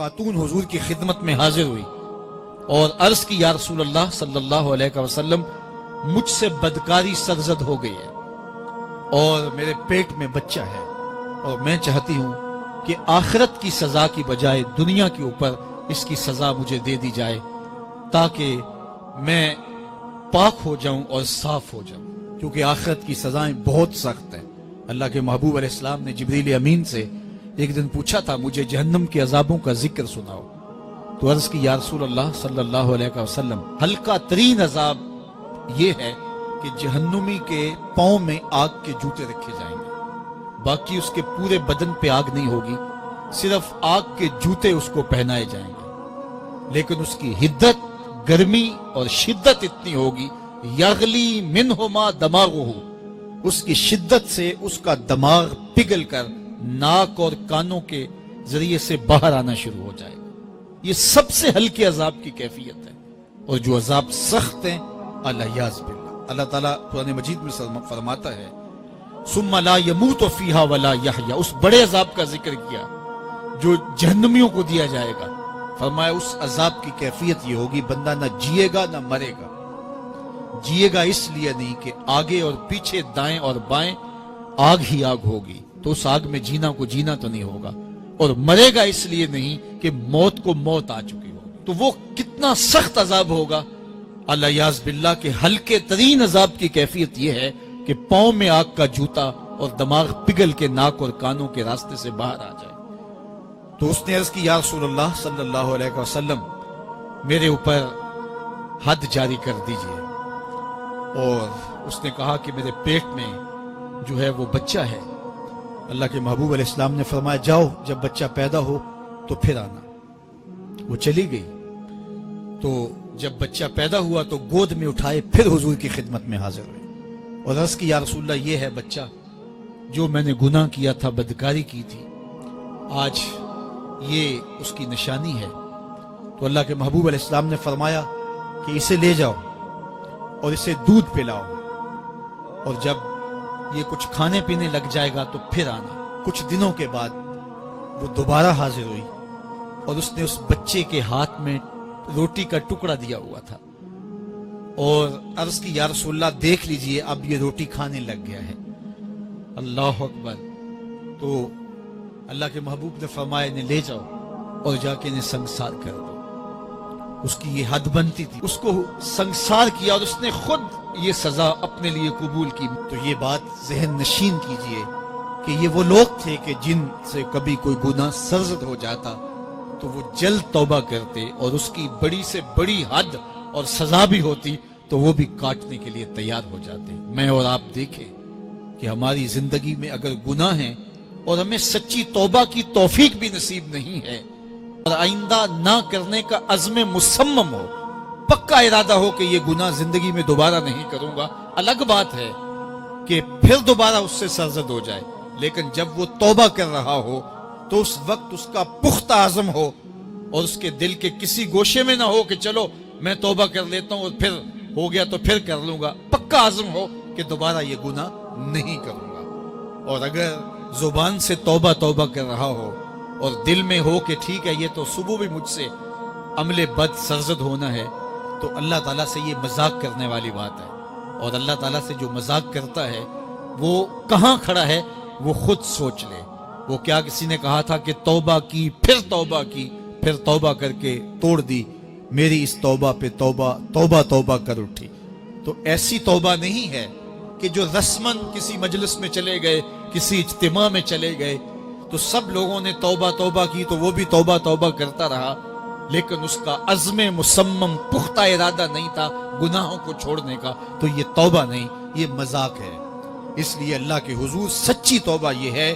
خاتون حضور کی خدمت میں حاضر ہوئی اور عرض کی یا رسول اللہ صلی اللہ علیہ وسلم مجھ سے بدکاری سرزد ہو گئی ہے اور میرے پیٹ میں بچہ ہے اور میں چاہتی ہوں کہ آخرت کی سزا کی بجائے دنیا کے اوپر اس کی سزا مجھے دے دی جائے تاکہ میں پاک ہو جاؤں اور صاف ہو جاؤں، کیونکہ آخرت کی سزائیں بہت سخت ہیں۔ اللہ کے محبوب علیہ السلام نے جبریل امین سے ایک دن پوچھا تھا مجھے جہنم کے عذابوں کا ذکر سناؤ، تو عرض کی یا رسول اللہ صلی اللہ علیہ وسلم ہلکا ترین عذاب یہ ہے کہ جہنمی کے پاؤں میں آگ کے جوتے رکھے جائیں گے، باقی اس کے پورے بدن پہ آگ نہیں ہوگی، صرف آگ کے جوتے اس کو پہنائے جائیں گے، لیکن اس کی حدت، گرمی اور شدت اتنی ہوگی یغلی منہما دماغہ، اس کی شدت سے اس کا دماغ پگھل کر ناک اور کانوں کے ذریعے سے باہر آنا شروع ہو جائے گا۔ یہ سب سے ہلکے عذاب کی کیفیت ہے، اور جو عذاب سخت ہیں الیاذ باللہ، اللہ تعالیٰ قرآن مجید میں فرماتا ہے ثم لا يموت فیہا ولا یحیا، اس بڑے عذاب کا ذکر کیا جو جہنمیوں کو دیا جائے گا، فرمایا اس عذاب کی کیفیت یہ ہوگی بندہ نہ جیے گا نہ مرے گا۔ جیے گا اس لیے نہیں کہ آگے اور پیچھے دائیں اور بائیں آگ ہی آگ ہوگی، تو اس آگ میں جینا کو جینا تو نہیں ہوگا، اور مرے گا اس لیے نہیں کہ موت کو موت آ چکی ہوگی۔ تو وہ کتنا سخت عذاب ہوگا الیاذ باللہ کہ ہلکے ترین عذاب کی کیفیت یہ ہے کہ پاؤں میں آگ کا جوتا اور دماغ پگھل کے ناک اور کانوں کے راستے سے باہر آ جائے۔ تو اس نے عرض کی یا رسول اللہ صلی اللہ علیہ وسلم میرے اوپر حد جاری کر دیجئے، اور اس نے کہا کہ میرے پیٹ میں جو ہے وہ بچہ ہے۔ اللہ کے محبوب علیہ السلام نے فرمایا جاؤ جب بچہ پیدا ہو تو پھر آنا۔ وہ چلی گئی، تو جب بچہ پیدا ہوا تو گود میں اٹھائے پھر حضور کی خدمت میں حاضر ہوئے اور عرض کی یا رسول اللہ یہ ہے بچہ جو میں نے گناہ کیا تھا، بدکاری کی تھی، آج یہ اس کی نشانی ہے۔ تو اللہ کے محبوب علیہ السلام نے فرمایا کہ اسے لے جاؤ اور اسے دودھ پلاؤ، اور جب یہ کچھ کھانے پینے لگ جائے گا تو پھر آنا۔ کچھ دنوں کے بعد وہ دوبارہ حاضر ہوئی اور اس نے اس بچے کے ہاتھ میں روٹی کا ٹکڑا دیا ہوا تھا اور عرض کی یا رسول اللہ دیکھ لیجئے اب یہ روٹی کھانے لگ گیا ہے۔ اللہ اکبر۔ تو اللہ کے محبوب نے فرمایا انہیں لے جاؤ اور جا کے انہیں سنگسار کر دو۔ اس کی یہ حد بنتی تھی، اس کو سنگسار کیا اور اس نے خود یہ سزا اپنے لیے قبول کی۔ تو یہ بات ذہن نشین کیجئے کہ یہ وہ لوگ تھے کہ جن سے کبھی کوئی گناہ سرزد ہو جاتا تو وہ جلد توبہ کرتے، اور اس کی بڑی سے بڑی حد اور سزا بھی ہوتی تو وہ بھی کاٹنے کے لیے تیار ہو جاتے۔ میں اور آپ دیکھیں کہ ہماری زندگی میں اگر گناہ ہیں اور ہمیں سچی توبہ کی توفیق بھی نصیب نہیں ہے اور آئندہ نہ کرنے کا عزم مصمم ہو، پکا ارادہ ہو کہ یہ گناہ زندگی میں دوبارہ نہیں کروں گا، الگ بات ہے کہ پھر دوبارہ اس سے سرزد ہو جائے، لیکن جب وہ توبہ کر رہا ہو تو اس وقت اس کا پختہ عزم ہو اور اس کے دل کے کسی گوشے میں نہ ہو کہ چلو میں توبہ کر لیتا ہوں اور پھر ہو گیا تو پھر کر لوں گا، پکا عزم ہو کہ دوبارہ یہ گناہ نہیں کروں گا۔ اور اگر زبان سے توبہ توبہ کر رہا ہو اور دل میں ہو کہ ٹھیک ہے یہ تو صبح بھی مجھ سے عمل بد سرزد ہونا ہے، تو اللہ تعالیٰ سے یہ مذاق کرنے والی بات ہے، اور اللہ تعالیٰ سے جو مذاق کرتا ہے وہ کہاں کھڑا ہے وہ خود سوچ لے۔ وہ کیا کسی نے کہا تھا کہ توبہ کی پھر توبہ کر کے توڑ دی، میری اس توبہ پہ توبہ کر اٹھی۔ تو ایسی توبہ نہیں ہے کہ جو رسماً کسی مجلس میں چلے گئے، کسی اجتماع میں چلے گئے تو سب لوگوں نے توبہ کی تو وہ بھی توبہ کرتا رہا، لیکن اس کا عزم مصمم پختہ ارادہ نہیں تھا گناہوں کو چھوڑنے کا، تو یہ توبہ نہیں، یہ مذاق ہے۔ اس لیے اللہ کے حضور سچی توبہ یہ ہے